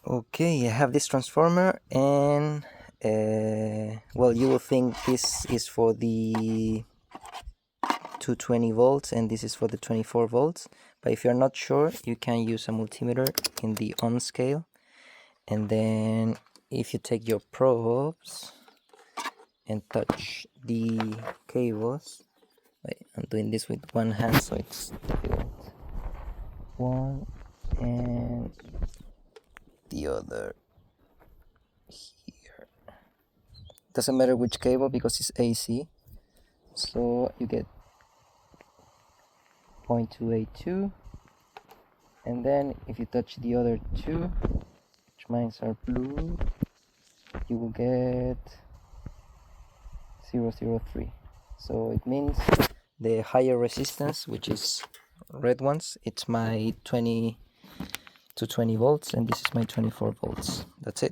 Okay, I have this transformer, and well, you will think this is for the 220 volts and this is for the 24 volts, but if you're not sure, you can use a multimeter in the ohm scale, and then if you take your probes and touch the cables. Wait, I'm doing this with one hand so it's difficult. One and the other here. Doesn't matter which cable because it's AC. So you get 0.282, and then if you touch the other two, which mine are blue, you will get 003. So it means the higher resistance, which is red ones, it's my 20 to 20 volts, and this is my 24 volts. That's it.